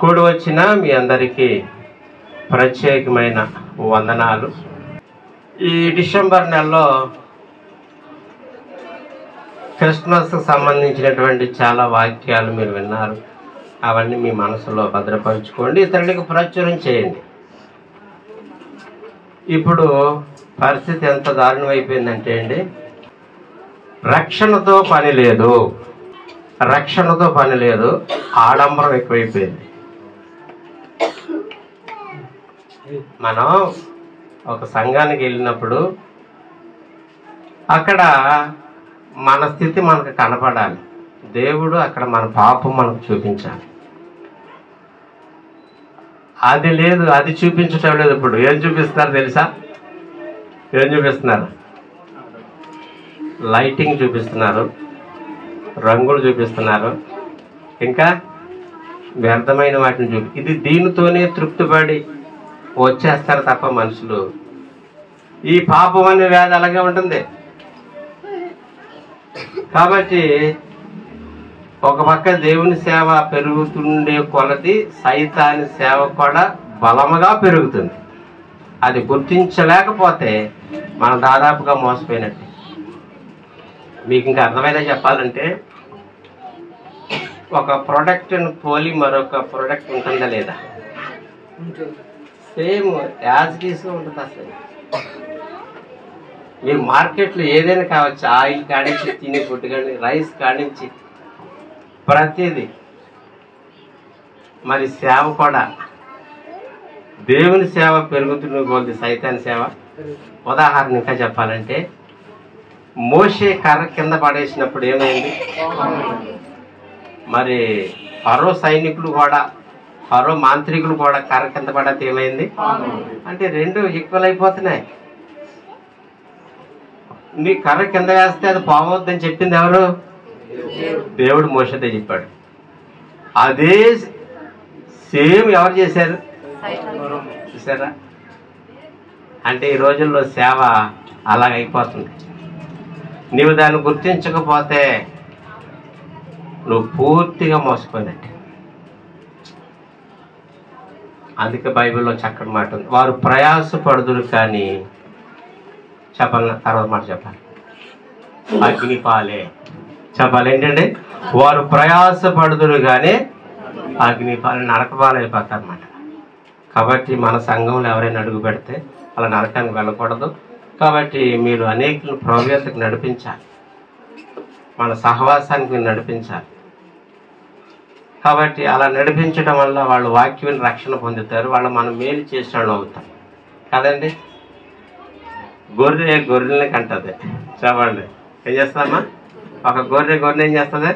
కూడి వచ్చిన మీ అందరికీ ప్రత్యేకమైన వందనాలు. ఈ డిసెంబర్ నెలలో క్రిస్మస్కు సంబంధించినటువంటి చాలా వాక్యాలు మీరు విన్నారు. అవన్నీ మీ మనసులో భద్రపరుచుకోండి, ఇతరులకు ప్రచురం చేయండి. ఇప్పుడు పరిస్థితి ఎంత దారుణం అయిపోయిందంటే అండి, రక్షణతో పని లేదు, రక్షణతో పని లేదు, ఆడంబరం ఎక్కువైపోయింది. మనం ఒక సంఘానికి వెళ్ళినప్పుడు అక్కడ మన స్థితి మనకు కనపడాలి. దేవుడు అక్కడ మన పాపం మనకు చూపించాలి. అది లేదు, అది చూపించటం లేదు. ఇప్పుడు ఏం చూపిస్తున్నారు తెలుసా? ఏం చూపిస్తున్నారు? లైటింగ్ చూపిస్తున్నారు, రంగులు చూపిస్తున్నారు, ఇంకా వ్యర్థమైన వాటిని ఇది దీనితోనే తృప్తిపడి వచ్చేస్తారు తప్ప మనుషులు. ఈ పాపం అనే వ్యాధి అలాగే ఉంటుంది. కాబట్టి ఒక పక్క దేవుని సేవ పెరుగుతుండే కొలది సైతాని సేవ కూడా బలముగా పెరుగుతుంది. అది గుర్తించలేకపోతే మనం దాదాపుగా మోసపోయినట్టే. మీకు ఇంకా అర్థమైనా చెప్పాలంటే, ఒక ప్రోడక్ట్ని పోలి మరొక ప్రోడక్ట్ ఉంటుందా లేదా? సేమ్ యాజ్ టీస్గా ఉంటుంది. అసలు మీరు మార్కెట్లో ఏదైనా కావచ్చు, ఆయిల్ కానించి, తినే ఫుడ్ కానీ, రైస్ కానించి ప్రతిదీ. మరి సేవ కూడా, దేవుని సేవ పెరుగుతున్న కొద్ది సైతాన్ సేవ. ఉదాహరణ ఇంకా చెప్పాలంటే, మోషే కర్ర కింద పడేసినప్పుడు ఏమైంది? మరి ఫరో సైనికులు కూడా, ఫరో మాంత్రికులు కూడా కర్ర కింద పడితే ఏమైంది? అంటే రెండు ఈక్వల్ అయిపోతున్నాయి. నీ కర్ర కింద వేస్తే అది పోవద్దని చెప్పింది ఎవరు? దేవుడు మోషేతో చెప్పాడు. అదే సేమ్ ఎవరు చేశారు? చూసారా? అంటే ఈ రోజుల్లో సేవ అలాగైపోతుంది. నీవు దాన్ని గుర్తించకపోతే నువ్వు పూర్తిగా మోసపోయినట్టే. అందుకే బైబిల్లో చక్కటి మాట ఉంది, వారు ప్రయాసపడుదురు కానీ చెప్పాలి. తర్వాత మాట చెప్పాలి, అగ్నిపాలే చెప్పాలి. ఏంటంటే వారు ప్రయాసపడుదురు కానీ అగ్నిపాలే, నరకపాలైపోతారు అన్నమాట. కాబట్టి మన సంఘంలో ఎవరైనా అడుగు పెడితే అలా నరకానికి వెళ్ళకూడదు. కాబట్టి మీరు అనేకులను ప్రవ్యతకు నడిపించాలి, మన సహవాసానికి నడిపించాలి. కాబట్టి అలా నడిపించడం వల్ల వాళ్ళు వాక్యం రక్షణ పొందుతారు, వాళ్ళు మనం మేలు చేసిన వాళ్ళు అవుతాం కదండి. గొర్రెల్ని కంటది. చెప్పండి, ఏం చేస్తామా? ఒక గొర్రెని ఏం చేస్తుంది?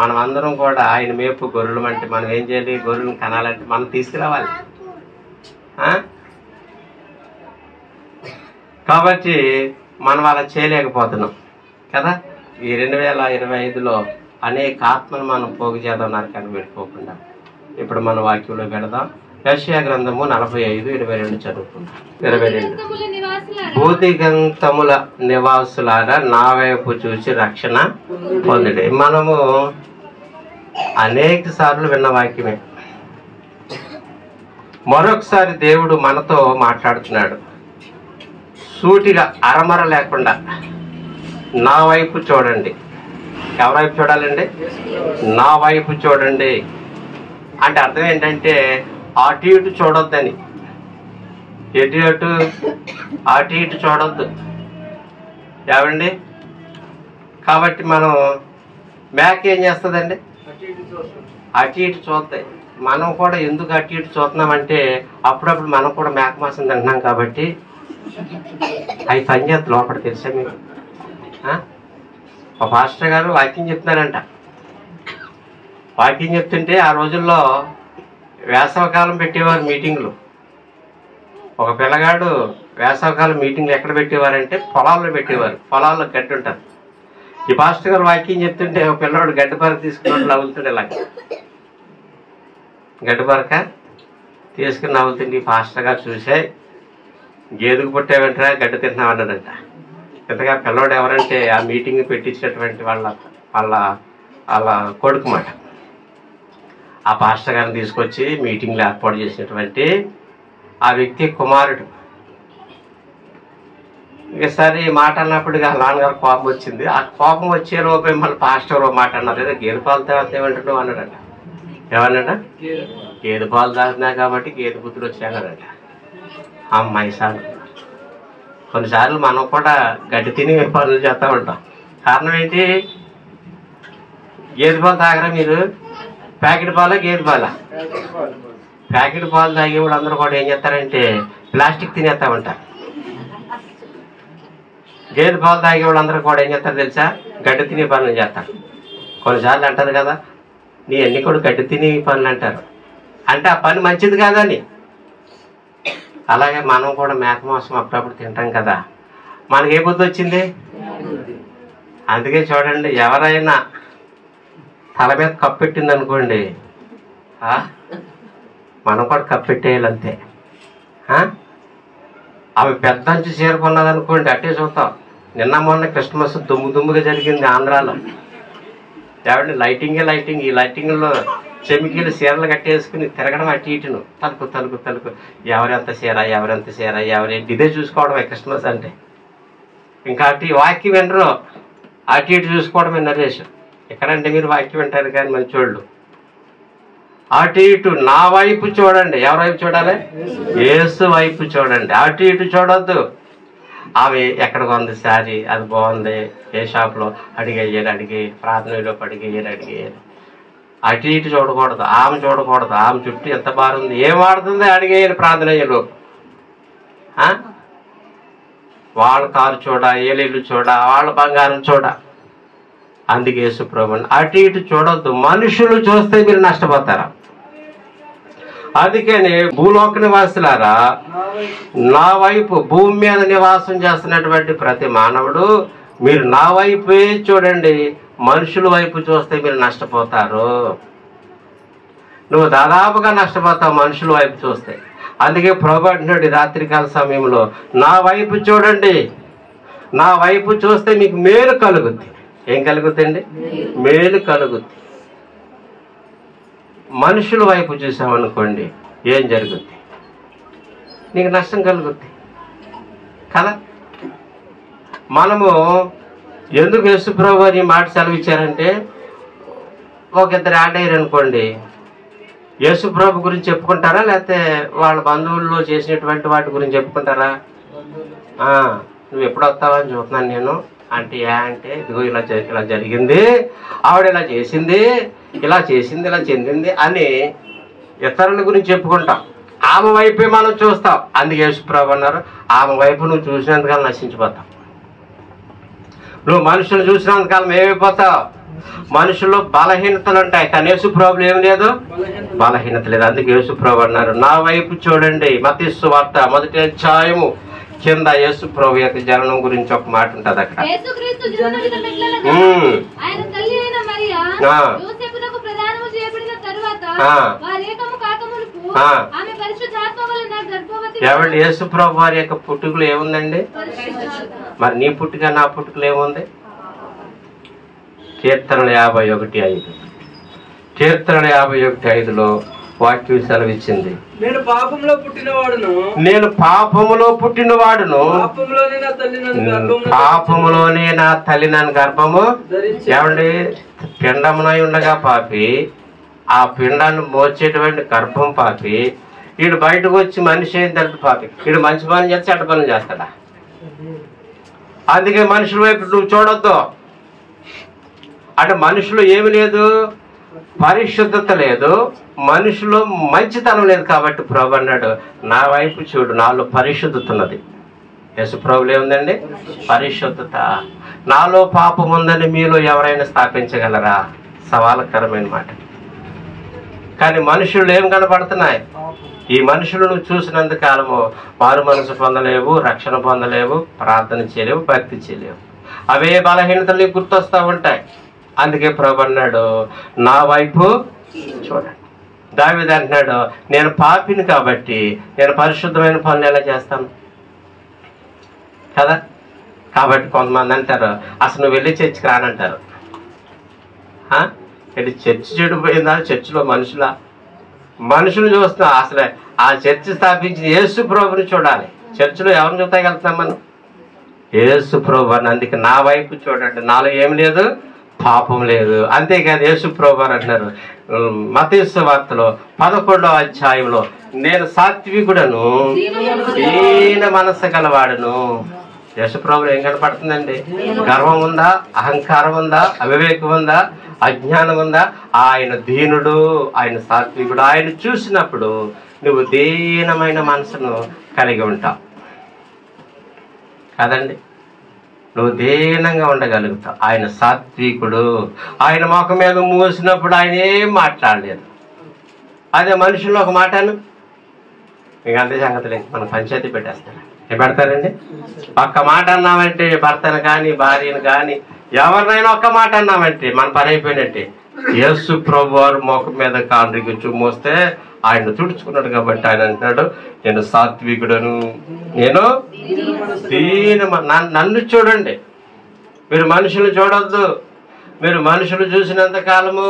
మనం అందరం కూడా ఆయన మేపు గొర్రెలు అంటే మనం ఏం చేయాలి? గొర్రెలను కనాలంటే మనం తీసుకురావాలి. కాబట్టి మనం అలా చేయలేకపోతున్నాం కదా. ఈ 2025లో అనేక ఆత్మను మనం పోగు చేద్దాం, నరకాన్ని పెట్టుకోకుండా. ఇప్పుడు మన వాక్యంలో పెడదాం. యెషయా గ్రంథము 45:22 చదువుకుందాం. 22 భూదిగంతముల నివాసులారా నా వైపు చూసి రక్షణ పొందుడి. మనము అనేక సార్లు విన్న వాక్యమే. మరొకసారి దేవుడు మనతో మాట్లాడుతున్నాడు సూటిగా, అరమర లేకుండా. నా వైపు చూడండి. ఎవరి వైపు చూడాలండి? నా వైపు చూడండి అంటే అర్థం ఏంటంటే అటు ఇటు చూడొద్దని. అటు ఇటు చూడొద్దు ఏమండి. కాబట్టి మనం మేక ఏం చేస్తుందండి? అటు ఇటు చూస్తాయి. మనం కూడా ఎందుకు అటు ఇటు చూస్తున్నామంటే అప్పుడప్పుడు మనం కూడా మేక మాసం తింటున్నాం కాబట్టి అవి పనిచేస్తుంది లోపల. తెలుసా మీకు? ఒక పాస్టర్ గారు వాకింగ్ చెప్తున్నారంట. వాకింగ్ చెప్తుంటే ఆ రోజుల్లో వేసవకాలం పెట్టేవారు మీటింగ్లు. ఒక పిల్లగాడు వేసవకాలం మీటింగ్లు ఎక్కడ పెట్టేవారంటే పొలాల్లో పెట్టేవారు. పొలాల్లో గడ్డి ఉంటారు. ఈ పాస్టర్ గారు వాకింగ్ చెప్తుంటే ఒక పిల్లవాడు గడ్డి పరక తీసుకున్నట్టు నవ్వుతుండే. ఇలాగ గడ్డి పరక తీసుకుని నవ్వుతుంటే ఈ పాస్టర్ గారు చూసే, గేదెకు పుట్టావంటరా, గడ్డి తింటున్నావు అన్నాడంట. ఇంతగా పిల్లవాడు ఎవరంటే ఆ మీటింగ్ పెట్టించినటువంటి వాళ్ళ కొడుకు మాట. ఆ పాస్టర్ గారిని తీసుకొచ్చి మీటింగ్లు ఏర్పాటు చేసినటువంటి ఆ వ్యక్తి కుమారుడు. ఇంకసారి మాట అన్నప్పుడు నాన్నగారు కోపం వచ్చింది. ఆ కోపం వచ్చే లోపే మళ్ళీ పాస్టర్ మాట అన్నారు, ఏదో గేదె పాలు తాగితే ఏమంటాడు అన్నాడట. ఏమన్నాడా? గేదె పాలు తాగుతున్నా కాబట్టి గేదె బుద్ధులు వచ్చానట. అమ్మాయి సార్ కొన్నిసార్లు మనం కూడా గడ్డి తిని పనులు చేస్తూ ఉంటాం. కారణం ఏంటి? గేదె పాలు తాగరా మీరు? ప్యాకెట్ పాలా గేదె పాలా? ప్యాకెట్ పాలు తాగేవాడు అందరూ కూడా ఏం చేస్తారంటే ప్లాస్టిక్ తినేస్తా ఉంటారు. గేదె పాలు తాగేవాళ్ళు అందరూ కూడా ఏం చేస్తారు తెలుసా? గడ్డి తినే పనులు చేస్తారు. కొన్నిసార్లు అంటారు కదా, నీ అన్ని కూడా గడ్డి తినే పనులు అంటారు. అంటే ఆ పని మంచిది కాదని. అలాగే మనం కూడా మేక మాంసం అప్పుడప్పుడు తింటాం కదా, మనకి ఏ బుద్ధి వచ్చింది? అందుకే చూడండి, ఎవరైనా తల మీద కప్పు పెట్టింది అనుకోండి, మనం కూడా కప్పు పెట్టేయాలంతే. అవి పెద్ద అంచు చేరుకున్నది అనుకోండి, అట్టే చూస్తాం. నిన్న మొన్న క్రిస్మస్ దుమ్ముగా జరిగింది ఆంధ్రాలో. ఏమండి లైటింగ్, ఈ లైటింగ్లో చెమికీలు చీరలు కట్టేసుకుని తిరగడం అటు ఇటును తలుకు ఎవరెంత చీర ఎవరేంటి ఇదే చూసుకోవడమే క్రిస్మస్ అంటే. ఇంకా అటు వాక్యం వినరు, అటు ఇటు చూసుకోవడమే నరేష్. ఎక్కడంటే మీరు వాక్యం వింటారు కానీ మంచోళ్ళు. అటు ఇటు నా వైపు చూడండి. ఎవరి వైపు చూడాలి? యేసు వైపు చూడండి. అటు ఇటు చూడొద్దు. ఆమె ఎక్కడ కొంది శారీ, అది బాగుంది, ఏ షాప్లో అడిగేయాలి, ప్రార్థనలోపు అడిగేయాలి. అటు ఇటు చూడకూడదు. ఆమె చూడకూడదు. ఆమె చుట్టూ ఎంత బాగుంది, ఏం ఆడుతుంది అడిగేయాలి ప్రార్థనలోపు. వాళ్ళ కారు చూడ, ఏలిళ్ళు చూడ, వాళ్ళ బంగారం చూడ. అందుకే యేసు ప్రభువుని అటు ఇటు చూడొద్దు. మనుషులు చూస్తే మీరు నష్టపోతారా? అందుకని భూలోక నివాసులారా, నా వైపు భూమి మీద నివాసం చేస్తున్నటువంటి ప్రతి మానవుడు మీరు నా వైపే చూడండి. మనుషుల వైపు చూస్తే మీరు నష్టపోతారు. నువ్వు దాదాపుగా నష్టపోతావు మనుషుల వైపు చూస్తే. అందుకే ప్రభు అంటున్నాడు రాత్రికాల సమయంలో, నా వైపు చూడండి. నా వైపు చూస్తే మీకు మేలు కలుగుద్ది. ఏం కలుగుద్దండి? మేలు కలుగుద్ది. మనుషుల వైపు చూసామనుకోండి ఏం జరుగుద్ది? నీకు నష్టం కలుగుద్ది కదా. మనము ఎందుకు యేసు ప్రభు వారు ఈ మాట సెలవిచ్చారంటే, ఒక ఇద్దరు యాడ్ అయ్యారు అనుకోండి, యేసు ప్రభు గురించి చెప్పుకుంటారా లేకపోతే వాళ్ళ బంధువుల్లో చేసినటువంటి వాటి గురించి చెప్పుకుంటారా? నువ్వు ఎప్పుడు వస్తావా అని చూస్తున్నాను నేను అంటే, అంటే ఇదిగో ఇలా జరిగింది, ఆవిడ ఇలా చేసింది, ఇలా చెందింది అని ఇతరుల గురించి చెప్పుకుంటాం. ఆమె వైపే మనం చూస్తాం. అందుకే యేసు ప్రభు అన్నారు, ఆమె వైపు నువ్వు చూసినంతకాలం నశించిపోతావు. నువ్వు మనుషులు చూసినంతకాలం ఏమైపోతావు? మనుషుల్లో బలహీనతలు ఉంటాయి, కానీ యేసు ప్రభులో ఏం లేదు, బలహీనత లేదు. అందుకే యేసు ప్రభు అన్నారు, నా వైపు చూడండి. మత్తయి సువార్త 1వ అధ్యాయము కింద యేసు ప్రభు యొక్క జననం గురించి ఒక మాట ఉంటుంది అక్కడ. ఏమండి యేసు ప్రభు వారి యొక్క పుట్టుకలు ఏముందండి? మరి నీ పుట్టుక నా పుట్టుకలు ఏముంది? కీర్తనలు 51:5. కీర్తనలు 51:5లో వాక్యం సెలవిచ్చింది, నేను పాపములో పుట్టినవాడును, పాపములోనే నా తల్లి నన్ను గర్భము. ఏమండి పిండమునై ఉండగా పాపి, ఆ పిండాన్ని మోచేటువంటి గర్భం పాపి, వీడు బయటకు వచ్చి మనిషి అయిన తర్వాత పాపి, వీడు మంచి పని చేస్తే చెడ్డ పనులు చేస్తాడా? అందుకే మనుషుల వైపు నువ్వు చూడొద్దు. అంటే మనుషులు ఏమి లేదు, పరిశుద్ధత లేదు, మనుషులో మంచితనం లేదు. కాబట్టి ప్రభు అన్నాడు, నా వైపు చూడు, నాలో పరిశుద్ధత ఉన్నది. యేసు ప్రభులో ఏముందండి? పరిశుద్ధత. నాలో పాపం ఉందని మీలో ఎవరైనా స్థాపించగలరా? సవాలకరమైన మాట. కానీ మనుషులు ఏం కనపడుతున్నాయి? ఈ మనుషులు నువ్వు చూసినంత కాలము వారు మనసు పొందలేవు, రక్షణ పొందలేవు, ప్రార్థన చేయలేవు, భక్తి చేయలేవు. అవే బలహీనతలు గుర్తొస్తూ ఉంటాయి. అందుకే ప్రభు అన్నాడు, నా వైపు చూడండి. దావీదు అంటున్నాడు, నేను పాపిని కాబట్టి నేను పరిశుద్ధమైన పనులు ఎలా చేస్తాను కదా. కాబట్టి కొంతమంది అంటారు, అసలు నువ్వు వెళ్ళి చర్చికి రానంటారు. అంటే చర్చి చెడిపోయిందా? చర్చిలో మనుషులు చూస్తున్నాం. అసలు ఆ చర్చి స్థాపించిన యేసు ప్రభుని చూడాలి. చర్చిలో ఎవరిని చూడగలుగుతాం మనం? యేసు ప్రభు అని. అందుకే నా వైపు చూడండి, నాలో ఏం లేదు, పాపం లేదు. అంతేకాదు యేసు ప్రభు అని అంటున్నారు మత్తయి సువార్తలో 11వ అధ్యాయంలో, నేను సాత్వికుడను, దీన మనస్సు గలవాడును. యేసు ప్రభులో ఏం కనపడుతుందండి? గర్వం ఉందా? అహంకారం ఉందా? అవివేకం ఉందా? అజ్ఞానం ఉందా? ఆయన దీనుడు, ఆయన సాత్వికుడు. ఆయన చూసినప్పుడు నువ్వు దీనమైన మనసును కలిగి ఉంటావు కదండి. నువ్వు దీనంగా ఉండగలుగుతావు. ఆయన సాత్వికుడు. ఆయన ముఖం మీద మూసినప్పుడు ఆయన ఏం మాట్లాడలేదు. అదే మనుషుల్లో ఒక మాటను మీకు అంతే సంగతి లేదు, మన పంచాయతీ పెట్టేస్తారు. ఏం పెడతారండి? ఒక్క మాట అన్నామంటే భర్తను కానీ భార్యను కానీ ఎవరినైనా ఒక్క మాట అన్నామంటే మన పని అయిపోయినట్టే. యేసు ప్రభు వారు ముఖం మీద కాండ్రికి చూమోస్తే ఆయన తుడుచుకున్నాడు కాబట్టి ఆయన అంటున్నాడు, నేను సాత్వికుడను, నేను నన్ను చూడండి. మీరు మనుషులు చూడొద్దు. మీరు మనుషులు చూసినంత కాలము,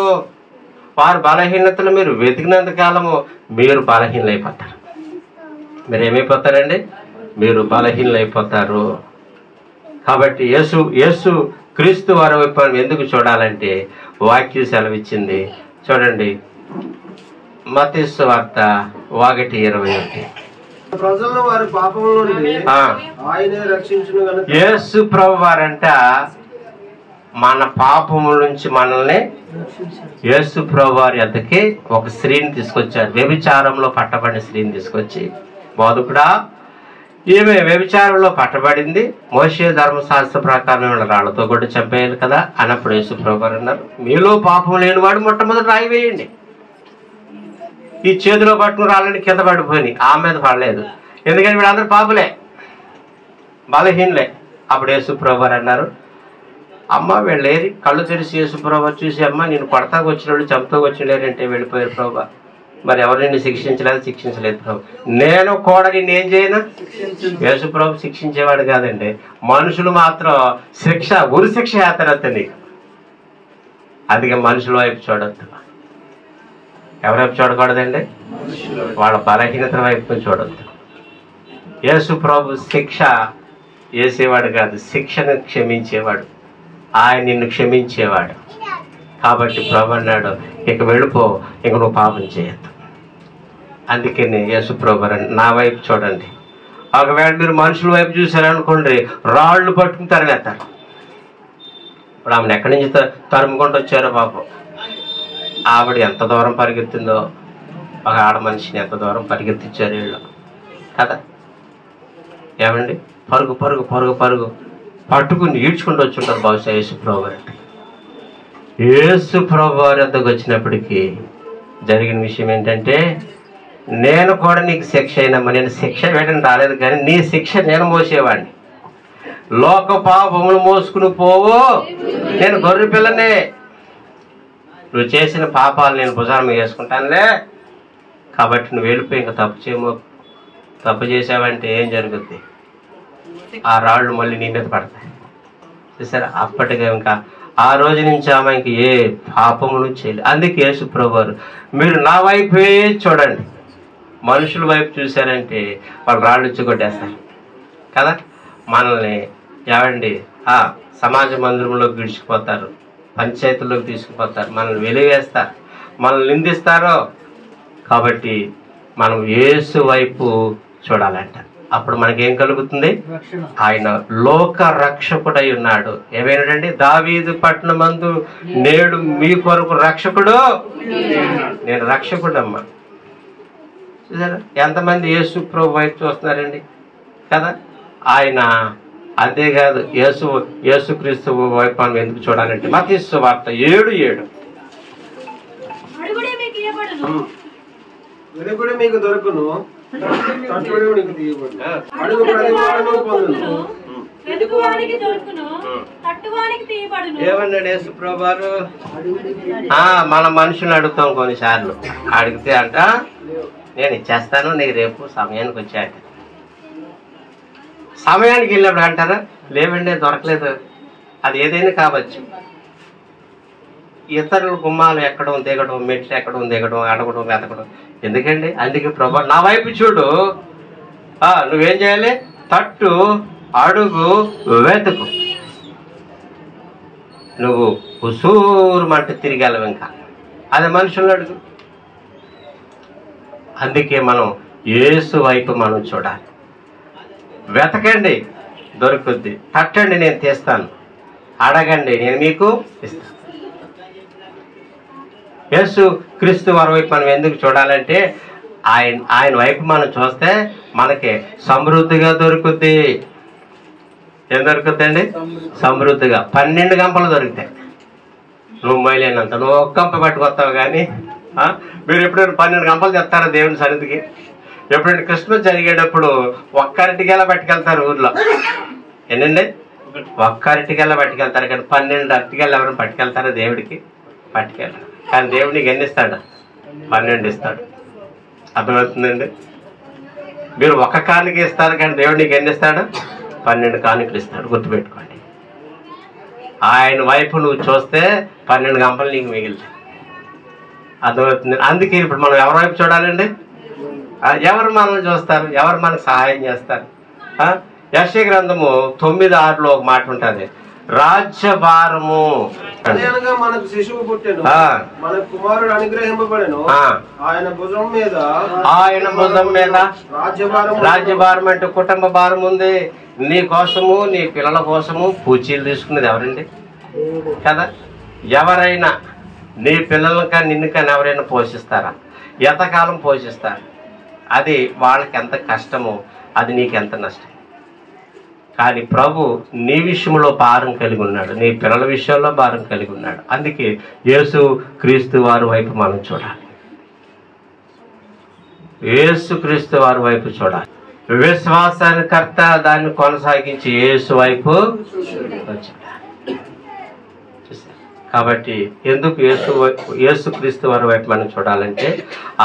వారి బలహీనతలు మీరు వెతికినంత కాలము మీరు బలహీనలైపోతారు. మీరు ఏమైపోతారండి? మీరు బలహీనలైపోతారు. కాబట్టి యేసు క్రీస్తు వారి వైపు ఎందుకు చూడాలంటే వాక్యం సెలవిచ్చింది. చూడండి మత్తయి సువార్త 1:21. ప్రజలను వారి పాపముల నుండి ఆయనే రక్షించును గనుక. యేసు ప్రభు వారంట మన పాపముల నుంచి మనల్ని యేసు ప్రభు వారి యొద్దకి ఒక స్త్రీని తీసుకొచ్చారు. వ్యభిచారంలో పట్టబడిన స్త్రీని తీసుకొచ్చి, బోధకుడా, ఈమె వ్యభిచారంలో పట్టబడింది, మోషే ధర్మశాస్త్ర ప్రకారం రాళ్లతో కూడా చంపేయాలి కదా అన్నప్పుడు యేసు ప్రభు వారు అన్నారు, మీలో పాపం లేనివాడు మొట్టమొదటి రాయి వేయండి. ఈ చేతిలో పట్టుకుని రాళ్ళని కింద పడిపోయి ఆమె మీద పడలేదు, ఎందుకంటే వీళ్ళందరూ పాపులే, బలహీనలే. అప్పుడు యేసు ప్రభు వారు అన్నారు, అమ్మ వెళ్ళేరి. కళ్ళు తెరిచి యేసు ప్రభు వారు చూసి, అమ్మ నేను కొడతాకు వచ్చిన వాళ్ళు చంపుతాకు వచ్చిన లేరంటే వెళ్ళిపోయారు ప్రభు. మరి ఎవరు నిన్ను శిక్షించలేదు ప్రభు. నేను కూడా నిన్ను ఏం చేయను? యేసు ప్రభు శిక్షించేవాడు కాదండి. మనుషులు మాత్రం ఉరి శిక్ష వేస్తారు నీకు. అందుకే మనుషుల వైపు చూడొద్దు. ఎవరైపు చూడకూడదండి? వాళ్ళ బలహీనత వైపు చూడొద్దు. యేసు ప్రభు శిక్ష వేసేవాడు కాదు, శిక్షను క్షమించేవాడు. ఆయన నిన్ను క్షమించేవాడు. కాబట్టి ప్రభు అన్నాడు, ఇక వెళ్ళిపో, ఇక నువ్వు పాపం చేయొద్దు. అందుకని యేసు ప్రభు నా వైపు చూడండి. ఒకవేళ మీరు మనుషుల వైపు చూసారనుకోండి, రాళ్ళు పట్టుకుని తరిమేస్తారు. ఇప్పుడు ఆమెను ఎక్కడి నుంచి తరుముకుంటూ వచ్చారో పాపం. ఆవిడ ఎంత దూరం పరిగెత్తిందో, ఒక ఆడ మనిషిని ఎంత దూరం పరిగెత్తించారు వీళ్ళు కదా. ఏమండి, పరుగు పరుగు పరుగు పరుగు పట్టుకుని ఈడ్చుకుంటూ వచ్చి ఉంటారు బహుశా యేసు ప్రభు వారి. యేసు ప్రభు వారి వద్దకు వచ్చినప్పటికీ జరిగిన విషయం ఏంటంటే, నేను కూడా నీకు శిక్ష అయినమ్మా, నేను శిక్ష వేయడం రాలేదు కానీ నీ శిక్ష నేను మోసేవాడిని. లోక పాపములు మోసుకుని పోవు, నేను గొర్రె పిల్లనే. నువ్వు చేసిన పాపాలు నేను భుజాన్ని వేసుకుంటానులే. కాబట్టి నువ్వు వెళ్ళిపోయి ఇంకా తప్పు చేసావంటే ఏం జరుగుద్ది? ఆ రాళ్ళు మళ్ళీ నీ మీద పడతాయి. చూసారా? అప్పటిగా ఇంకా ఆ రోజు నుంచి ఆమె ఇంక ఏ పాపములు చేయలేదు. అందుకే యేసు ప్రభువారు, మీరు నా వైపే చూడండి. మనుషుల వైపు చూశారంటే వాళ్ళు రాళ్ళు ఇచ్చి కొట్టేస్తారు కదా. మనల్ని ఏమండి సమాజ మందిరంలోకి విడిచిపోతారు, పంచాయతీల్లోకి తీసుకుపోతారు, మనల్ని వెలివేస్తారు, మనల్ని నిందిస్తారు. కాబట్టి మనం యేసు వైపు చూడాలంట. అప్పుడు మనకేం కలుగుతుంది? ఆయన లోక రక్షకుడై ఉన్నాడు. ఏమైనాడండి? దావీదు పట్టణమందు నేడు మీ కొరకు రక్షకుడు, నేను రక్షకుడమ్మా. చూసారా ఎంతమంది యేసు ప్రభు వైపు చూస్తున్నారండి కదా. ఆయన అంతేకాదు, యేసుక్రీస్తు వైపు మనం ఎందుకు చూడాలంటే మత్తయి సువార్త 7:7, వెలుగుడు మీకు దొరుకును, తట్టుబడి నీకు తీయబడును, అడుగు ప్రతివాడును పొందును. ఏమన్నాడు యేసు ప్రభు వారు? మన మనుషులు అడుగుతాం కొన్నిసార్లు, అడిగితే అంట నేను ఇచ్చేస్తాను నీకు రేపు సమయానికి వచ్చాక. సమయానికి వెళ్ళినప్పుడు అంటారా, లేవండి దొరకలేదు. అది ఏదైనా కావచ్చు. ఇతరుల గుమ్మాలు ఎక్కడం దిగడం, మెట్లు ఎక్కడం దిగడం, అడగడం వెతకడం ఎందుకండి? అందుకే ప్రభు నా వైపు చూడు, నువ్వేం చేయాలి? తట్టు, అడుగు, వెతుకు. నువ్వు ఉసూరుమంటే తిరిగెళ్ళవు ఇంకా. అదే మనుషులను అడుగు. అందుకే మనం యేసు వైపు మనం చూడాలి. వెతకండి దొరుకుద్ది, తట్టండి నేను తీస్తాను, అడగండి నేను మీకు ఇస్తాను. యేసు క్రీస్తు వారి వైపు మనం ఎందుకు చూడాలంటే ఆయన వైపు మనం చూస్తే మనకి సమృద్ధిగా దొరుకుద్ది. ఏం దొరుకుద్దండి? సమృద్ధిగా 12 గంపలు దొరుకుతాయి. నువ్వు మైలేనంత నువ్వు ఒక్క గంప పట్టుకొస్తావు. కానీ మీరు ఎప్పుడైనా 12 గంపలు తెస్తారా దేవుని సన్నిధికి? ఎప్పుడైనా క్రిస్మస్ జరిగేటప్పుడు ఒక్క అరటికెలా పట్టుకెళ్తారు ఊర్లో? ఏంటండి? ఒక్క అరటికెలా పట్టుకెళ్తారు. కానీ 12 అరటికెళ్ళు ఎవరైనా పట్టుకెళ్తారా దేవుడికి? పట్టుకెళ్ళారు. కానీ దేవుడు నీకు ఎన్ని ఇస్తాడు? 12 ఇస్తాడు. అర్థమవుతుందండి? మీరు ఒక కానుక ఇస్తారు, కానీ దేవుడు నీకు ఎన్ని ఇస్తాడు? 12 కానుకలు ఇస్తాడు. గుర్తుపెట్టుకోండి. ఆయన వైపు నువ్వు చూస్తే 12 గంపలు నీకు మిగిలితాయి. అర్థమవుతుంది? అందుకే ఇప్పుడు మనం ఎవరి వైపు చూడాలండి? ఎవరు మనల్ని చూస్తారు? ఎవరు మనకు సహాయం చేస్తారు? యెషయా గ్రంథము 9:6లో ఒక మాట ఉంటుంది, రాజ్యభారము మనకు శిశువు పుట్టెను, మన కుమారుడు అనుగ్రహింపబడెను, ఆయన భుజం మీద రాజ్యభారం అంటే కుటుంబ భారం ఉంది. నీ కోసము నీ పిల్లల కోసము పూచీలు తీసుకునేది ఎవరండి? కదా. ఎవరైనా నీ పిల్లలను కానీ నిన్ను కానీ ఎవరైనా పోషిస్తారా? ఎంతకాలం పోషిస్తారు? అది వాళ్ళకి ఎంత కష్టమో అది నీకెంత నష్టం. కానీ ప్రభు నీ విషయంలో భారం కలిగి ఉన్నాడు, నీ పిల్లల విషయంలో భారం కలిగి ఉన్నాడు. అందుకే యేసు క్రీస్తు వారి వైపు మనం చూడాలి. యేసు క్రీస్తు వారి వైపు చూడాలి. విశ్వాసాన్ని కర్త దాన్ని కొనసాగించి యేసు వైపు చూడాలి. కాబట్టి ఎందుకు యేసు క్రీస్తు వారి వైపు మనం చూడాలంటే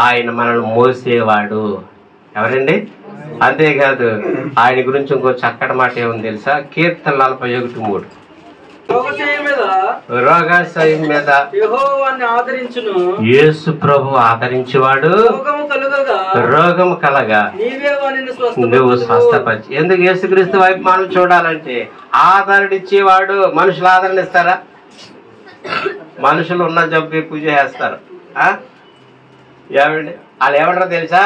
ఆయన మనల్ని మోసేవాడు. ఎవరండి? అంతేకాదు ఆయన గురించి ఇంకో చక్కటి మాట ఏముంది తెలుసా? కీర్తన 41:3, రోగశయం మీద యేసు ప్రభు ఆదరించేవాడు, రోగము కలగా నువ్వు స్వస్థపరిచి. ఎందుకు యేసుక్రీస్తు వైపు మనం చూడాలంటే ఆదరణ ఇచ్చేవాడు. మనుషులు ఆదరణ ఇస్తారా? మనుషులు ఉన్న జబ్బు పూజ చేస్తారు. ఏమండి? వాళ్ళు ఏమంటారో తెలుసా?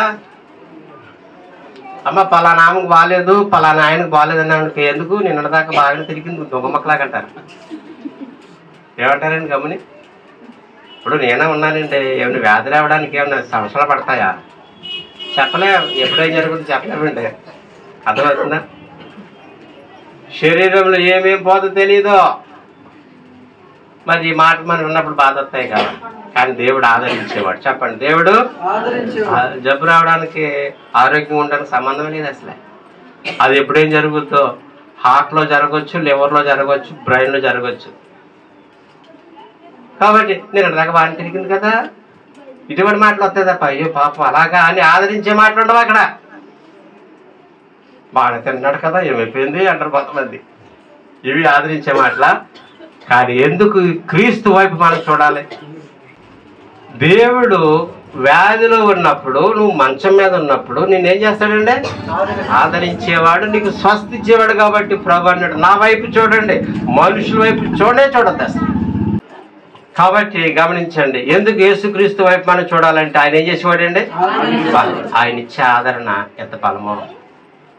అమ్మ పలానా ఆమెకు బాగాలేదు, పలానా ఆయనకు బాగాలేదని ఆమెకి ఎందుకు నిన్నదాకా బాగానే తిరిగింది దొంగమక్కలాగంటారు. ఏమంటారండి గమని? ఇప్పుడు నేనే ఉన్నానండి, ఏమైనా వ్యాధి రావడానికి ఏమైనా సంవత్సరాలు పడతాయా? చెప్పలేము. ఎప్పుడేం జరుగుతుంది చెప్పలేమండి. అర్థమవుతుందా? శరీరంలో ఏమేం పోతుందో తెలీదు. మరి ఈ మాట మనం ఉన్నప్పుడు బాధ వస్తాయి కదా. కానీ దేవుడు ఆదరించేవాడు. చెప్పండి, దేవుడు జబ్బు రావడానికి ఆరోగ్యంగా ఉండడానికి సంబంధం లేదు అసలే. అది ఎప్పుడేం జరుగుతుందో హార్ట్లో జరగవచ్చు, లివర్లో జరగవచ్చు, బ్రెయిన్లో జరగవచ్చు. కాబట్టి నేను దాకా బాగా తిరిగింది కదా, ఇటువంటి మాటలు వస్తాయి తప్ప అయ్యో పాపం అలాగా అని ఆదరించే మాటలు ఉండవు అక్కడ. బాగా తిన్నాడు కదా ఏమైపోయింది అంటారు కొంతమంది. ఇవి ఆదరించే మాటల. కానీ ఎందుకు క్రీస్తు వైపు మనం చూడాలి? దేవుడు వ్యాధిలో ఉన్నప్పుడు, నువ్వు మంచం మీద ఉన్నప్పుడు నేనేం చేస్తాడండి? ఆదరించేవాడు, నీకు స్వస్థ ఇచ్చేవాడు. కాబట్టి ప్రభు అన్నాడు నా వైపు చూడండి, మనుషుల వైపు చూడొద్దు అసలు. కాబట్టి గమనించండి, ఎందుకు యేసుక్రీస్తు వైపు మనం చూడాలంటే ఆయన ఏం చేసేవాడండి? ఆయన ఇచ్చే ఆదరణ ఎంత బలమో,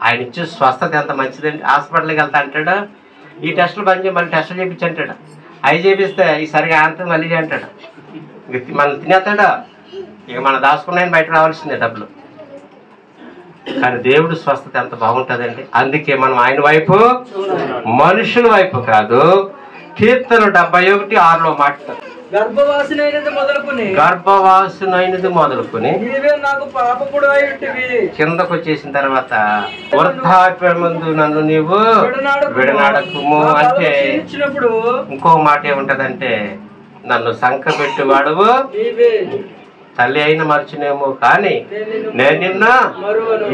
ఆయన ఇచ్చే స్వస్థత ఎంత మంచిదండి. హాస్పిటల్కి వెళ్తా అంటాడు, ఈ టెస్టులు బంద్ చేయి, మళ్ళీ టెస్టులు చేయించి అంటాడు. అవి చేపిస్తే ఈ సరిగా ఆంతం మళ్ళీ అంటాడు. మనం తినేస్తాడు. ఇక మనం దాచుకున్నాయని బయట రావాల్సిందే డబ్బులు. కానీ దేవుడు స్వస్థత ఎంత బాగుంటుందండి. అందుకే మనం ఆయన వైపు, మనుషుల వైపు కాదు. కీర్తన 71:6లో మాట్లాడు, గర్భవాసునైనది మొదలుకొని కిందకు వచ్చేసిన తర్వాత వృద్ధాప్యమందు నన్ను నీవు విడనాడకుము అంటే ఇంకో మాట ఏముంటదంటే నన్ను సంకబెట్టువాడువు, తల్లి అయిన మర్చినేమో కానీ నేను నిన్న.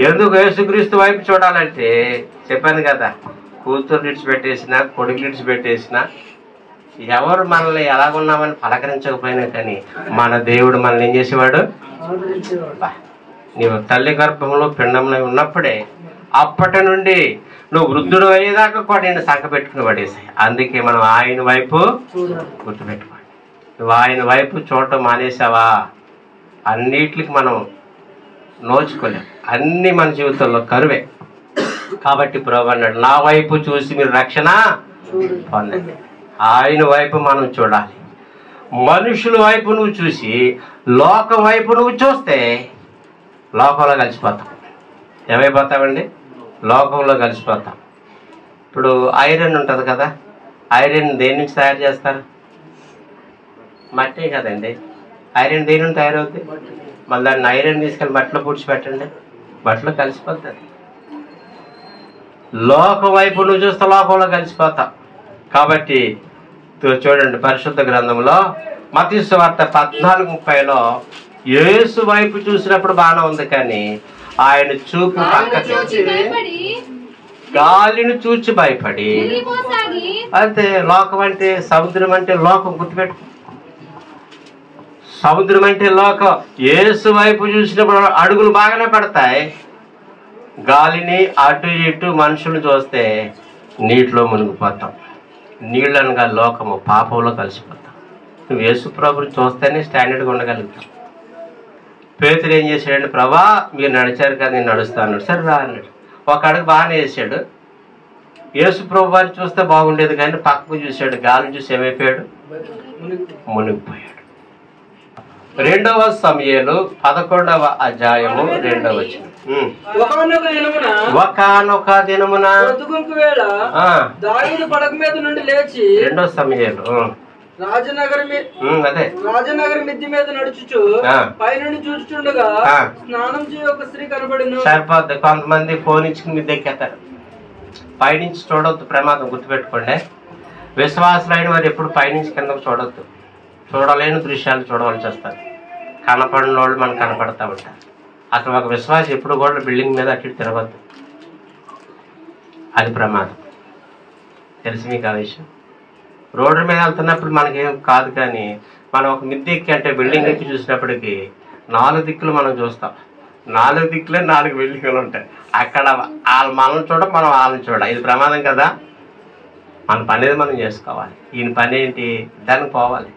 ఎందుకు యేసుక్రీస్తు వైపు చూడాలంటే చెప్పాను కదా, కూతురు విడిచిపెట్టేసిన, కొడుకు విడిచిపెట్టేసిన, ఎవరు మనల్ని ఎలాగున్నామని పలకరించకపోయినా కానీ మన దేవుడు మనల్ని ఏం చేసేవాడు? నీవు తల్లి గర్భంలో పిండంలో ఉన్నప్పుడే అప్పటి నుండి నువ్వు వృద్ధుడు అయ్యేదాకా కూడా నేను సంఖ పెట్టుకుని పడేసాయి. అందుకే మనం ఆయన వైపు గుర్తుపెట్టుకోండి. నువ్వు ఆయన వైపు చూడటం మానేసావా అన్నిటికి మనం నోచుకోలేం. అన్ని మన జీవితంలో కరువే. కాబట్టి ప్రభు అన్నాడు, నా వైపు చూసి మీరు రక్షణ పొందండి. ఆయన వైపు మనం చూడాలి. మనుషుల వైపు నువ్వు చూసి లోకం వైపు నువ్వు చూస్తే లోకంలో కలిసిపోతాం. ఏమైపోతామండి? లోకంలో కలిసిపోతాం. ఇప్పుడు ఐరన్ ఉంటుంది కదా, ఐరన్ దేని నుంచి తయారు చేస్తారు? మట్టే కదండి. ఐరన్ దేని నుంచి తయారవుతుంది? మళ్ళీ దాన్ని ఐరన్ తీసుకెళ్ళి బట్టలో పూడ్చిపెట్టండి, బట్టలో కలిసిపోతుంది. లోకం వైపు నువ్వు చూస్తే లోకంలో కలిసిపోతాం. కాబట్టి చూడండి, పరిశుద్ధ గ్రంథంలో మత్తయి సువార్త 14:30లో యేసు వైపు చూసినప్పుడు బాగానే ఉంది, కానీ ఆయన చూపు పక్కకి గాలిని చూచి భయపడి, అంతే. లోకం అంటే సముద్రం అంటే లోకం, గుర్తుపెట్టుకో. సముద్రం అంటే లోకం. యేసు వైపు చూసినప్పుడు అడుగులు బాగానే పడతాయి. గాలిని అటు ఇటు మనుషులు చూస్తే నీటిలో మునిగిపోతాం. నీళ్ళనగా లోకము, పాపంలో కలిసిపోతాం. నువ్వు యేసు ప్రభుని చూస్తేనే స్టాండర్డ్గా ఉండగలుగుతాం. పేతురు ఏం చేశాడండి? ప్రభా మీరు నడిచారు కదా, నేను నడుస్తాను. సరే రా అన్నాడు. ఒక అడుగు బాగానే వేసాడు. యేసు ప్రభు వారిని చూస్తే బాగుండేది, కానీ పక్కకు చూశాడు. గాలిని చూసి ఏమైపోయాడు? మునిగిపోయాడు. 2వ సమూయేలు 11వ అధ్యాయము 2వ వచనం. ఒకానొక దినమున దావీదు పడక మీద నుండి లేచి 2వ సమూయేలు రాజనగర్ మిద్ది మీద నడుచుచు పైనుండి చూచుచుండగా స్నానం చేయ ఒక స్త్రీ కనబడిను. సరిపోద్ది. కొంతమంది ఫోన్ ఇచ్చుకుని మిద్దె ఎక్కేస్తారు. పైనుంచి చూడొద్దు, ప్రమాదం. గుర్తుపెట్టుకోండి. విశ్వాసులైన వారు ఎప్పుడు పైనుంచి కిందకు చూడొద్దు. చూడలేని దృశ్యాలు చూడవలసి వస్తారు. కనపడిన వాళ్ళు మనకు కనపడతా ఉంటారు. అసలు ఒక విశ్వాసం ఎప్పుడు కూడా బిల్డింగ్ మీద అటు తిరగద్దు, అది ప్రమాదం. తెలిసి మీకు ఆ విషయం. రోడ్డు మీద వెళ్తున్నప్పుడు మనకేం కాదు, కానీ మనం ఒక మిద్దె ఎక్కి అంటే బిల్డింగ్ ఎక్కి చూసినప్పటికీ 4 దిక్కులు మనం చూస్తాం. 4 దిక్కులే 4 బిల్డింగ్లు ఉంటాయి. అక్కడ వాళ్ళు మనం చూడ, మనం వాళ్ళని చూడ. ఇది ప్రమాదం కదా. మన పని ఏది మనం చేసుకోవాలి. ఈయన పని ఏంటి? దానికి పోవాలి.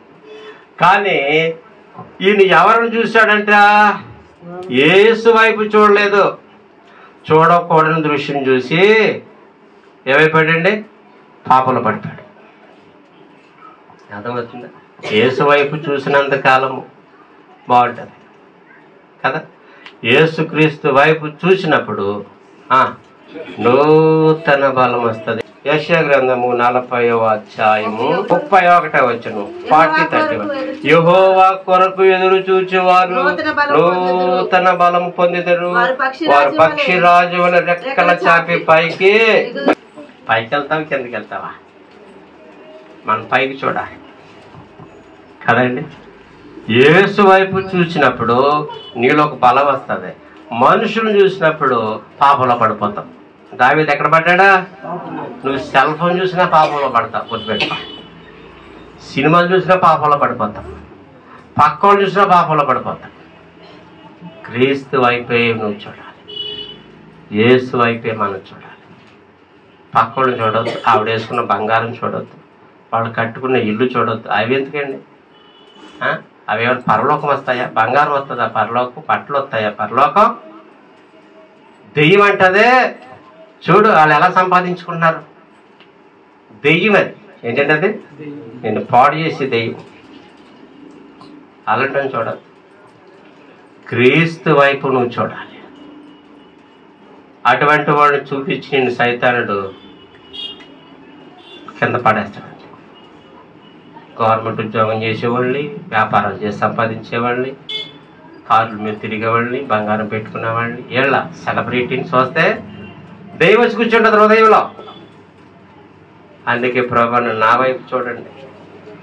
కానీ ఈయన ఎవరిని చూశాడంటే యేసు వైపు చూడలేదు. చూడకూడని దృశ్యం చూసి ఏమైపోయాడండి? పాపంలో పడిపోయాడు. అర్థమవుతుందా? యేసు వైపు చూసినంత కాలము బాగుంటుంది కదా. యేసుక్రీస్తు వైపు చూసినప్పుడు నూతన బలం వస్తుంది. యెషయా గ్రంథము 40వ అధ్యాయము 31వ వచనం 40:31. యెహోవా కొరకు ఎదురు చూచేవారు నూతన బలము పొందిదరు. వారు పక్షి రాజు వలె రెక్కల చాపి పైకి వెళ్తావా, కిందకి వెళ్తావా? మనం పైకి చూడాలి కదండి. యేసు వైపు చూసినప్పుడు నీలో ఒక బలం వస్తుంది. మనుషులను చూసినప్పుడు పాపంలో పడిపోతాం. దావీదు ఎక్కడ పడ్డా? నువ్వు సెల్ ఫోన్ చూసినా పాపంలో పడతావు. గుర్తుపెట్టుకో. సినిమాలు చూసినా పాపంలో పడిపోతాం. పక్క వాళ్ళు చూసినా పాపంలో పడిపోతాం. క్రీస్తు వైపే నువ్వు చూడాలి. యేసు వైపే మనం చూడాలి. పక్క వాళ్ళు చూడొద్దు. ఆవిడ వేసుకున్న బంగారం చూడొద్దు. వాళ్ళు కట్టుకున్న ఇల్లు చూడొద్దు. అవి ఎందుకండి? అవి ఏమైనా పరలోకం వస్తాయా? బంగారం వస్తుందా పరలోకం? బట్టలు వస్తాయా పరలోకం? దెయ్యం అంటదే. చూడు వాళ్ళు ఎలా సంపాదించుకుంటున్నారు. దెయ్యం అది. ఏంటంటే అది నేను పాడు చేసే దెయ్యం. అలాంటి చూడదు. క్రీస్తు వైపు నువ్వు చూడాలి. అటువంటి వాడిని చూపించి నిన్ను సైతానుడు కింద పడేస్తాడు. గవర్నమెంట్ ఉద్యోగం చేసేవాళ్ళని, వ్యాపారాలు చేసి సంపాదించేవాళ్ళని, కార్ల మీద తిరిగేవాళ్ళని, బంగారం పెట్టుకునేవాళ్ళని, ఏళ్ళ సెలబ్రిటీని చూస్తే దైవం వచ్చి కూర్చుంటుంది హృదయంలో. అందుకే ప్రభువును నా వైపు చూడండి.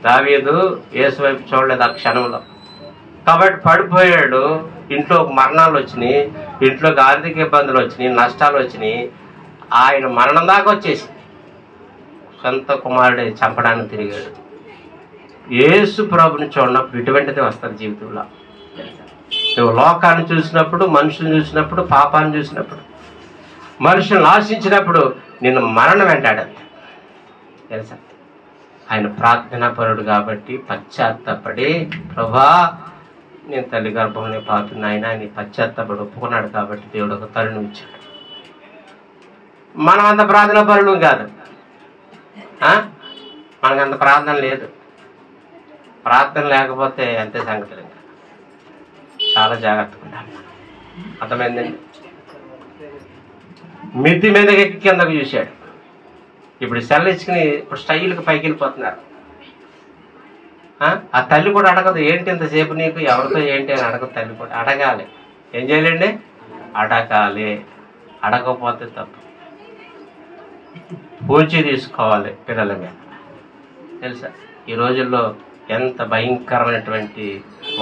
దావీదు యేసు వైపు చూడలేదు ఆ క్షణంలో. కాబట్టి పడిపోయాడు. ఇంట్లో మరణాలు వచ్చినాయి, ఇంట్లోకి ఆర్థిక ఇబ్బందులు వచ్చినాయి, నష్టాలు వచ్చినాయి. ఆయన మరణం దాకా వచ్చేసింది. సొంత కుమారుడే చంపడానికి తిరిగాడు. యేసు ప్రభుని చూడనప్పుడు ఇటువంటిది వస్తుంది జీవితంలో. నువ్వు లోకాన్ని చూసినప్పుడు, మనుషులను చూసినప్పుడు, పాపాన్ని చూసినప్పుడు, మనుషులను ఆశించినప్పుడు నిన్ను మరణం వెంటాడద్దు తెలుసా. ఆయన ప్రార్థనాపరుడు కాబట్టి పశ్చాత్తపడి, ప్రభా నేను తల్లి గర్భంలో పాపి ఆయన నీ పశ్చాత్తపడి ఒప్పుకున్నాడు కాబట్టి దేవుడు ఒక తరుణం ఇచ్చాడు. మనం అంత ప్రార్థనాపరులు కాదు, మనకంత ప్రార్థన లేదు. ప్రార్థన లేకపోతే అంతే సంగతులు. ఇంకా చాలా జాగ్రత్తగా ఉండాలి. అర్థమైందండి. మిద్ది మీదకి ఎక్కి కిందకు చూశాడు. ఇప్పుడు సెల్ ఇచ్చుకుని ఇప్పుడు స్టైల్కి పైకి వెళ్ళిపోతున్నారు. ఆ తల్లి కూడా అడగదు, ఏంటి ఇంతసేపు నీకు, ఎవరితో ఏంటి అని అడగదు. తల్లి కూడా అడగాలి. ఏం చేయాలండి? అడగాలి. అడగకపోతే తప్పు. పూచి తీసుకోవాలి పిల్లల మీద. తెలుసా ఈ రోజుల్లో ఎంత భయంకరమైనటువంటి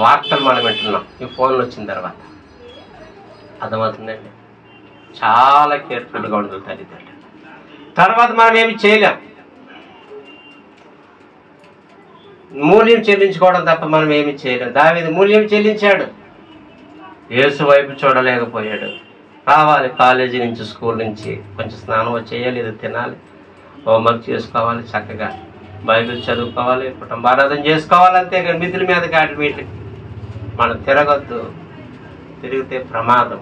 వార్తలు మనం వింటున్నాం ఈ ఫోన్లు వచ్చిన తర్వాత. అర్థమవుతుందండి. చాలా కేర్ఫుల్గా ఉంటుంది తల్లిదండ్రులు. తర్వాత మనం ఏమి చేయలేం, మూల్యం చెల్లించుకోవడం తప్ప మనం ఏమి చేయలేం. దావీదు మూల్యం చెల్లించాడు, యేసు వైపు చూడలేకపోయాడు. రావాలి కాలేజీ నుంచి, స్కూల్ నుంచి, కొంచెం స్నానం చేయాలి, ఇది తినాలి, హోంవర్క్ చేసుకోవాలి, చక్కగా బైబిల్ చదువుకోవాలి, కుటుంబారాధన చేసుకోవాలి. అంతేగాని మిద్దుల మీద కాటి మీటి మనం తిరగద్దు. తిరిగితే ప్రమాదం.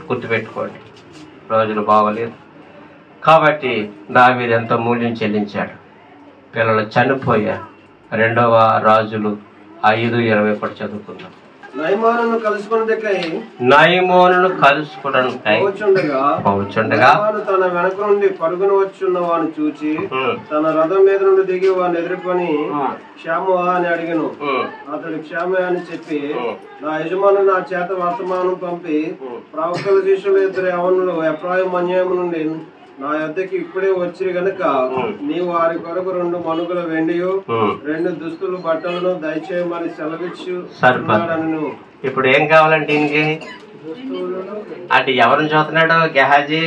గుర్తుపెట్టుకోండి, రోజులు బాగోలేదు. కాబట్టి దావీదు ఎంతో మూల్యం చెల్లించాడు. పిల్లలు చనిపోయారు. 2వ రాజులు 5:20 కూడా చదువుకుందాం. నయమానును కలుసుకొనుటకై పోవచ్చుండగా తన వెనక నుండి పరుగున వచ్చున్న వాడిని చూచి తన రథం మీద నుండి దిగి వాడిని ఎదుర్కొని క్షేమ అని అడిగను. అతడు క్షేమ అని చెప్పి, నా యజమాను నా చేత వర్తమానం పంపి ప్రవక్తల శిష్యులు 2 యవనులు ఎఫ్రాయిము అన్యాయము నుండి నా యొద్దకి ఇప్పుడే వచ్చి గనుక నీవు వారి కొరకు 2 మనుగుల వెండియు 2 దుస్తులు బట్టలను దయచేయమని సెలవిచ్చు. ఇప్పుడు ఏం కావాలంటే ఇంకే అంటే ఎవరిని చూస్తున్నాడు గెహాజీ?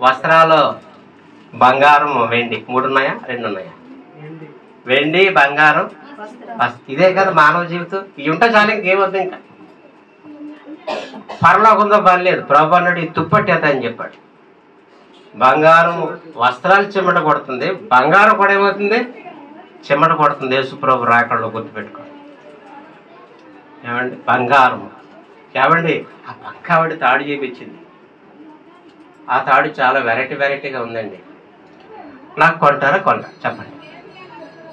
వస్త్రాలు, బంగారం, వెండి 3 ఉన్నాయా 2 ఉన్నాయా? వెండి, బంగారం, ఇదే కదా మానవ జీవితం. ఇవి ఉంటే చాలు, ఇంకేమొద్దు. ఇంకా పరలోకంతో పని లేదు. ప్రభు అన్నాడు ఈ తుప్పట్టేత అని చెప్పాడు. బంగారం, వస్త్రాలు చెమట కొడుతుంది, బంగారం కూడా ఏమవుతుంది? చెమట కొడుతుంది. యేసు ప్రభు రాకడలో గుర్తుపెట్టుకో. ఏమండి బంగారం ఏమండి? ఆ పక్క ఆవిడ తాడు చేపించింది. ఆ తాడు చాలా వెరైటీగా ఉందండి. నాకు కొంటారా? చెప్పండి.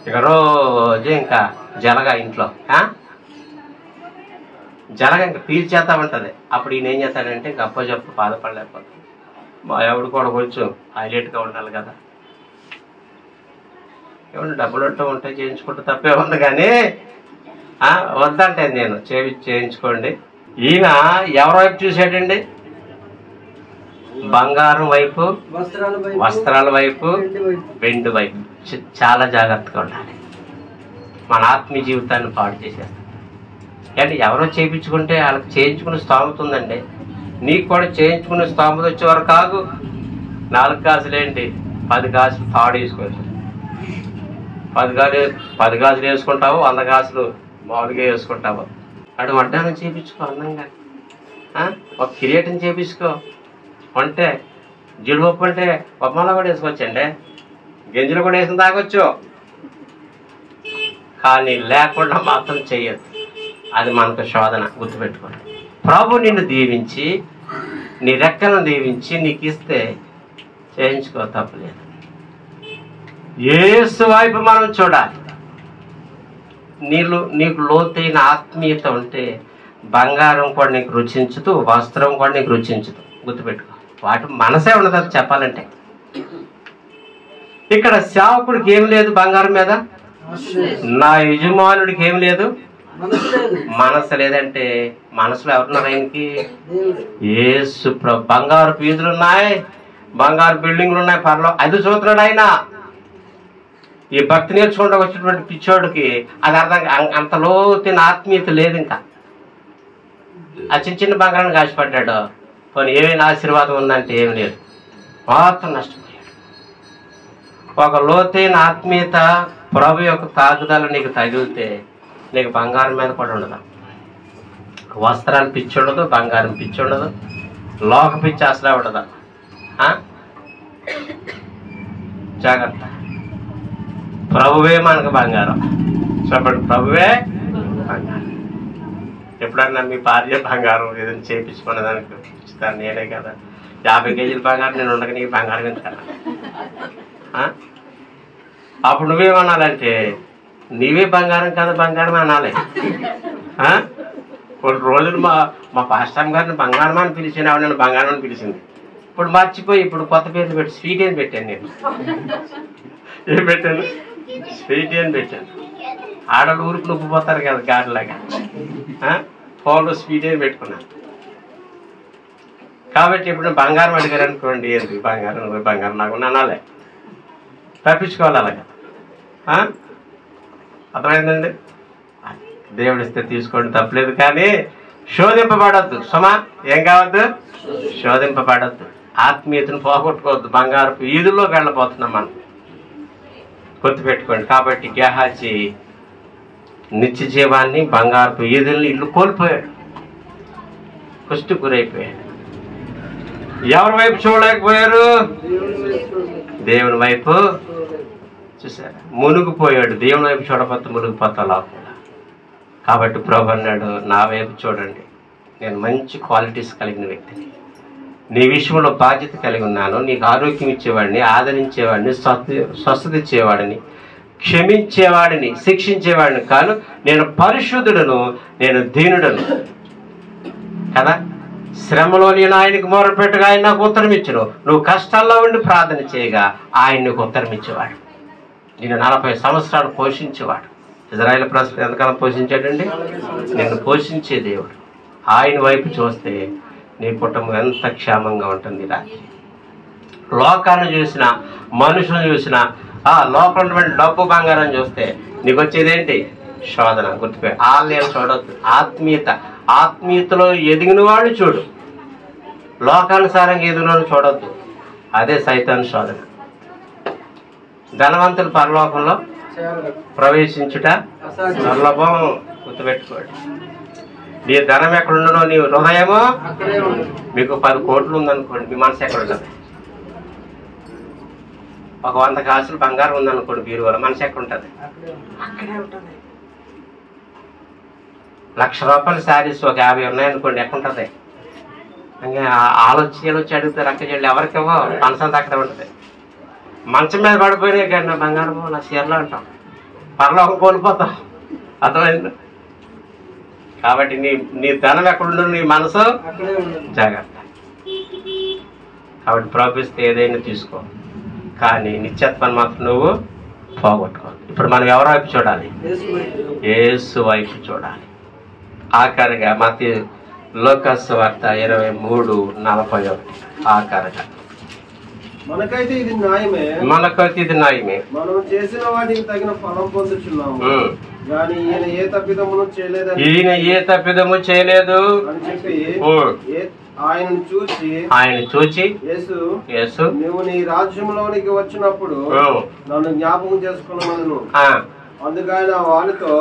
ఇక రోజు ఇంకా జలగా ఇంట్లో జలగా ఇంకా పీల్చేస్తా ఉంటుంది. అప్పుడు ఈయన ఏం చేస్తాడంటే గప్ప చెప్పు బాధపడలేకపోతుంది. మా ఎవడు కూడా కొంచెం హైలైట్గా ఉండాలి కదా. ఏమన్నా డబ్బులు ఉంటే చేయించుకుంటే తప్పే ఉంది, కానీ వద్దంటే నేను చేయించుకోండి. ఈయన ఎవరి వైపు చూసాడండి? బంగారం వైపు, వస్త్రాల వైపు, వెండి వైపు. చాలా జాగ్రత్తగా ఉండాలి. మన ఆత్మీయ జీవితాన్ని పాడు చేసేస్తాం. అంటే ఎవరో చేయించుకుంటే వాళ్ళకి చేయించుకునే స్తోమత ఉందండి. నీకు కూడా చేయించుకునే స్తోమత వచ్చేవారు కాదు. 4 గాజులు ఏంటి, 10 గాజులు తాడు వేసుకోవచ్చు. 10 గాజులు వేసుకుంటావు, 100 గాజులు మామూలుగా వేసుకుంటావు. అటు వడ్డానం చేయించుకో అందంగా. ఒక కిరీటం చేయించుకో. అంటే జీడిపప్పు అంటే పప్పమాల కూడా వేసుకోవచ్చండి, గింజలు కూడా వేసుకుని తాగొచ్చు. కానీ లేకుండా మాత్రం చెయ్యదు. అది మనకు శోధన. గుర్తుపెట్టుకోండి. ప్రభు నిన్ను దీవించి, నీ రెక్కలను దీవించి నీకు ఇస్తే చేయించుకో, తప్పలేదు. యేసు వైపు మనం చూడాలి. నీకు లోతైన ఆత్మీయత ఉంటే బంగారం కూడా నీకు రుచించదు, వస్త్రం కూడా నీకు రుచించదు. గుర్తుపెట్టుకో. వాటి మనసే ఉండదు అది చెప్పాలంటే. ఇక్కడ సేవకుడికి ఏం లేదు బంగారం మీద, నా యజమానుడికి ఏం లేదు, మనసు లేదంటే మనసులో ఎవరున్నారు ఆయనకి? యేసు ప్రభు. బంగారు పీజులు ఉన్నాయి, బంగారు బిల్డింగ్లు ఉన్నాయి, పర్లో అది చూస్తున్నాడు ఆయన. ఈ భక్తి నేర్చుకుంటూ వచ్చినటువంటి పిచ్చోడికి అది అర్థం, అంత లోతైన ఆత్మీయత లేదు. ఇంకా ఆ చిన్న బంగారాన్ని కాసిపడ్డాడు, పోనీ ఏమైనా ఆశీర్వాదం ఉందంటే ఏం లేదు, మొత్తం నష్టపోయాడు. ఒక లోతైన ఆత్మీయత ప్రభు యొక్క తాకుదల నీకు తగిలితే నీకు బంగారం మీద కూడా ఉండదు. వస్త్రాలు పిచ్చి ఉండదు, బంగారం పిచ్చి ఉండదు, లోక పిచ్చి అసలే ఉండదు. జాగ్రత్త. ప్రభువే మనకు బంగారం. చెప్పండి, ప్రభువే బంగారం. ఎప్పుడన్నా మీ భార్య బంగారం ఏదైనా చేయించుకునే దానికి ఇస్తాను నేనే కదా. 50 కేజీల బంగారం నేను ఉండగా నీకు బంగారం ఎందుకన్నా? అప్పుడు నువ్వేమనాలంటే నీవే బంగారం కదా బంగారం అనాలి. కొన్ని రోజులు మా పాస్టర్ గారిని బంగారం అని పిలిచింది, ఆవిడ నన్ను బంగారం అని పిలిచింది. ఇప్పుడు మర్చిపోయి ఇప్పుడు కొత్త పేర్లు పెట్టి స్వీట్ అని పెట్టాను. నేను ఏం పెట్టాను? స్వీట్ అని పెట్టాను. ఆడలు ఊరికి నొప్పిపోతారు కదా గాడిలాగా. ఫోన్లో స్వీట్ అని పెట్టుకున్నాను. కాబట్టి ఇప్పుడు బంగారం అడిగారు అనుకోండి, ఏంటి బంగారం బంగారం నాకు అనాలే, తప్పించుకోవాలి అలాగా. అర్థమైందండి? దేవుడు ఇస్తే తీసుకోండి, తప్పలేదు. కానీ శోధింపబడద్దు. సుమా, ఏం కావద్దు? శోధింపబడద్దు. ఆత్మీయతను పోగొట్టుకోవద్దు. బంగారపు ఈదుల్లోకి వెళ్ళబోతున్నాం మనం, గుర్తుపెట్టుకోండి. కాబట్టి గేహాజీ నిత్య జీవాన్ని, బంగారపు ఈదుల్ని ఇల్లు కోల్పోయాడు, కుష్టి గురైపోయాడు. ఎవరి వైపు చూడలేకపోయారు? దేవుని వైపు. చూసారా, మునిగిపోయాడు. దేవుని వైపు చూడకపోతే మునిగిపోతా లోపల. కాబట్టి ప్రభు అన్నాడు, నా వైపు చూడండి, నేను మంచి క్వాలిటీస్ కలిగిన వ్యక్తిని, నీ విషయంలో బాధ్యత కలిగి ఉన్నాను, నీకు ఆరోగ్యం ఇచ్చేవాడిని, ఆదరించేవాడిని, స్వస్థత ఇచ్చేవాడిని, క్షమించేవాడిని, శిక్షించేవాడిని కాను, నేను పరిశుద్ధుడను, నేను దీనుడను కదా. శ్రమలో నేను ఆయనకు మొరపెట్టగా ఆయన నాకు ఉత్తరం ఇచ్చును. నువ్వు కష్టాల్లో ఉండి ప్రార్థన చేయగా ఆయన నీకు ఉత్తరం ఇచ్చేవాడు. నేను 40 సంవత్సరాలు పోషించేవాడు. ఇజ్రాయేల్ ప్రజలు ఎంతకాలం పోషించాడండి? నిన్ను పోషించే దేవుడు. ఆయన వైపు చూస్తే నీ కుటుంబం ఎంత క్షేమంగా ఉంటుంది. రాత్రి లోకాన్ని చూసినా, మనుషులను చూసినా, లోపల డబ్బు బంగారం చూస్తే నీకు వచ్చేదేంటి? శోధన. గుర్తుపోయి ఆలయం చూడొద్దు. ఆత్మీయతలో ఎదిగిన వాళ్ళు చూడు, లోకానుసారంగా ఎదిగిన చూడొద్దు. అదే సైతాను శోధన. ధనవంతులు పరలోకంలో ప్రవేశించుట దుర్లభం. గుర్తుపెట్టుకోండి. నీ ధనం ఎక్కడుండనో నీ హృదయమో. మీకు 10 కోట్లు ఉందనుకోండి, మీ మనసు ఎక్కడ ఉంటుంది? ఒక 100 కాసులు బంగారం ఉందనుకోండి బీరువాలో, మనసు ఎక్కడ ఉంటుంది? అక్కడే ఉంటుంది. 1,00,000 రూపాయల శారీస్ ఒక 50 ఉన్నాయనుకోండి, ఎక్కడుంటుంది? ఇంకా ఆలోచి అడుగుతారు అక్క చెల్లి, ఎవరికేమో మనసంతా అక్కడే ఉంటుంది. మంచం మీద పడిపోయినాయి కానీ నా బంగారము నా చీరలో అంటాం, పరలోకం కోల్పోతాం. అర్థమైంది? కాబట్టి నీ ధనం ఎక్కడుండదు, నీ మనసు జాగ్రత్త. కాబట్టి ప్రాపిస్తే ఏదైనా తీసుకో, కానీ నిత్యత్వాన్ని మాత్రం నువ్వు పోగొట్టుకోవద్దు. ఇప్పుడు మనం ఎవరి వైపు చూడాలి? యేసు వైపు చూడాలి. ఆఖరిగా మత్తయి లోకాసు వార్త 23:41 ఆఖరిగా, మనకైతే ఇది న్యాయమే, మనం చేసిన వాటికి తగిన ఫలం పొందుచున్నాము, కానీ ఈయన ఏ తప్పిదమును చేయలేదు అని చెప్పి ఆయన చూచి యేసు నువ్వు నీ రాజ్యంలోనికి వచ్చినప్పుడు నన్ను జ్ఞాపకం చేసుకున్నాను. అందుకైనా వారితో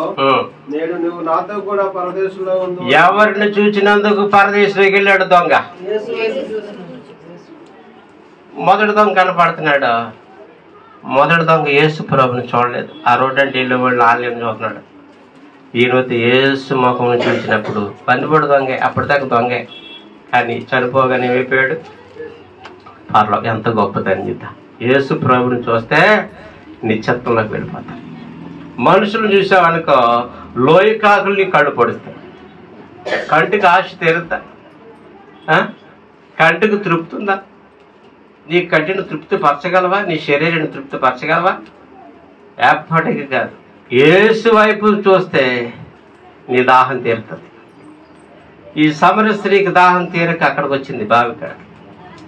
నేడు నువ్వు నాతో కూడా పరదేశంలో ఉంది. ఎవరిని చూచినందుకు పరదేశంలోకి వెళ్ళాడు దొంగ. మొదటి దొంగ కనపడుతున్నాడు. మొదటి దొంగ యేసు ప్రభుని చూడలేదు. ఆ రోడ్డు అంటే ఇల్లు వాళ్ళు ఆలయం చూస్తున్నాడు. ఈరోజు యేసు ముఖం చూసినప్పుడు పందిపొడి దొంగే, అప్పటిదాకా దొంగే, కానీ చనిపోగానే ఏమైపోయాడు? పర్లోకి. ఎంత గొప్పదని చూద్దాం. యేసు ప్రభుని చూస్తే నిత్యత్వంలోకి వెళ్ళిపోతాం. మనుషులు చూసావనుకో లోయ కాకుల్ని కళ్ళు పొడుస్తాయి, కంటికి ఆశ తీరుతా, కంటికి తృప్తి ఉందా? నీ కంటిని తృప్తి పరచగలవా? నీ శరీరాన్ని తృప్తి పరచగలవా? ఎప్పటికీ కాదు. యేసు వైపు చూస్తే నీ దాహం తీరుతుంది. ఈ సమర స్త్రీకి దాహం తీరక అక్కడికి వచ్చింది బావికాడ.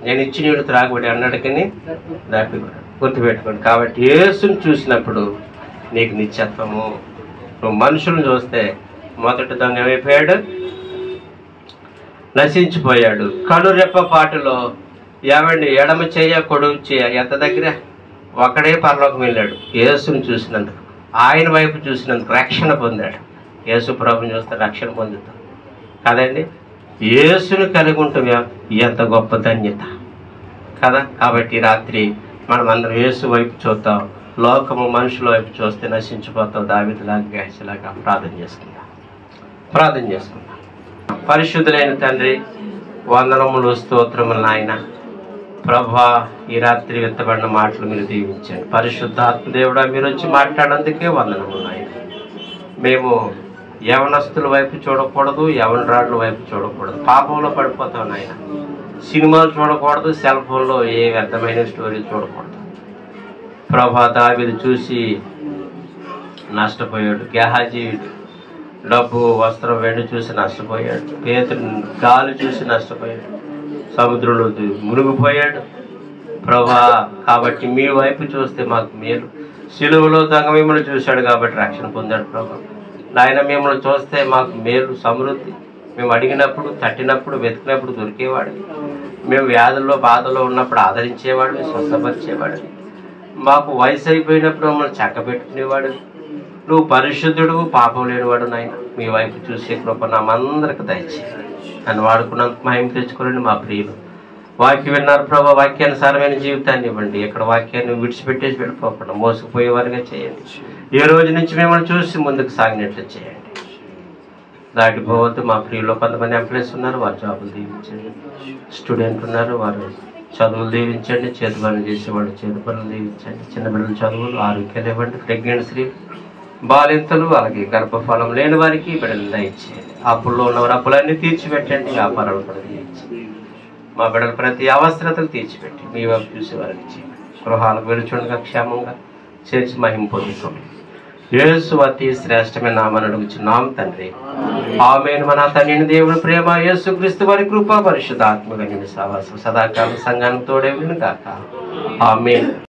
నేను ఇచ్చి నీడు త్రాగుబడి అన్నాడుకని దాపిపోయాడు. గుర్తుపెట్టుకోండి. కాబట్టి యేసుని చూసినప్పుడు నీకు నిత్యత్వము. నువ్వు మనుషులను చూస్తే మొదటి దొంగ ఏమైపోయాడు? నశించిపోయాడు. కనురెప్ప పాటులో ఎడమ చెయ్య కొడుకు చెయ్య ఎంత దగ్గర ఒకడే పరలోకం వెళ్ళాడు యేసుని చూసినందుకు. ఆయన వైపు చూసినందుకు రక్షణ పొందాడు. యేసు ప్రభుని చూస్తే రక్షణ పొందుతాం కదండి. యేసును కలిగి ఉంటే ఎంత గొప్ప ధన్యత కదా. కాబట్టి రాత్రి మనం అందరం యేసు వైపు చూద్దాం. లోకము మనుషుల వైపు చూస్తే నశించిపోతాం. దావీదులాగా గేహజీలాగా ప్రార్థన చేసుకుందాం. పరిశుద్ధులైన తండ్రి, వందనములు స్తోత్రములు నాయన. ప్రభా, ఈ రాత్రి విత్తబడిన మాటలు మీరు దీవించండి. పరిశుద్ధాత్మ దేవుడా, మీరు వచ్చి మాట్లాడేందుకే వందనములు నాయన. మేము యవనస్తుల వైపు చూడకూడదు, యవనరాళ్ళ వైపు చూడకూడదు. పాపంలో పడిపోతాం నాయన. సినిమాలు చూడకూడదు, సెల్ ఫోన్లో ఏ వ్యర్థమైన స్టోరీలు చూడకూడదు. ప్రభా, దావీదు చూసి నష్టపోయాడు. గేహాజీ డబ్బు, వస్త్రం, వెండి చూసి నష్టపోయాడు. పేతురు గాలి చూసి నష్టపోయాడు. సముద్రంలో మునిగిపోయాడు. ప్రభా, కాబట్టి మీ వైపు చూస్తే మాకు మేలు. సిలువలో దొంగ మిమ్మల్ని చూశాడు కాబట్టి రక్షణ పొందాడు. ప్రభా నాయన, మిమ్మల్ని చూస్తే మాకు మేలు, సమృద్ధి. మేము అడిగినప్పుడు, తట్టినప్పుడు, వెతికినప్పుడు దొరికేవాడు. మేము వ్యాధుల్లో, బాధల్లో ఉన్నప్పుడు ఆదరించేవాడు, స్వస్థపరిచేవాడు. మాకు వయసు అయిపోయినప్పుడు మమ్మల్ని చక్కబెట్టుకునేవాడు. నువ్వు పరిశుద్ధుడు, పాపం లేనివాడు నాయన. మీ వైపు చూసే కృప నామందరికి దయచేయాలి. నన్ను వాడుకున్నంత మహిమ తెచ్చుకోండి మా ప్రియులు. వాక్యం విన్నారు ప్రభా, వాక్యానుసారమైన జీవితాన్ని ఇవ్వండి. ఇక్కడ వాక్యాన్ని విడిచిపెట్టేసి వెళ్ళిపోకుండా మోసుకుపోయేవారుగా చేయండి. ఏ రోజు నుంచి మిమ్మల్ని చూసి ముందుకు సాగినట్లు చేయండి. దాటిపోవద్దు. మా ప్రియుల్లో కొంతమంది ఎంప్లాయీస్ ఉన్నారు, వారి జాబులు దీవించండి. స్టూడెంట్ ఉన్నారు, వారు చదువులు దీవించండి. చేతి పనులు చేసేవాళ్ళు చేతి పనులు దీవించండి. చిన్నపిల్లల చదువులు, ఆరోగ్యాలు ఇవ్వండి. ప్రెగ్నెంట్ స్త్రీ, బాలింతలు, అలాగే గర్భఫలం లేని వారికి బిడ్డలు దయచేయండి. అప్పుల్లో ఉన్నవారు అప్పులన్నీ తీర్చిపెట్టండి. వ్యాపారాలు కూడా తీర్చండి. మా బిడ్డలు ప్రతి అవసరతలు తీర్చిపెట్టి మీ వైపు చూసే వారికి చేయండి. గృహాలకు వెలుచుండగా క్షేమంగా చేర్చి మహిమ పొందుకోండి. యేసు అతి శ్రేష్టమైన నామని అడుగుచున్నాం తండ్రి, ఆమేన్. మన తండ్రిని దేవుని ప్రేమ, యేసు క్రీస్తు వారి కృప, పరిశుద్ధాత్మక సహవాసం సదాకాలం సంఘానికి తోడే వినుగాక. ఆమేన్.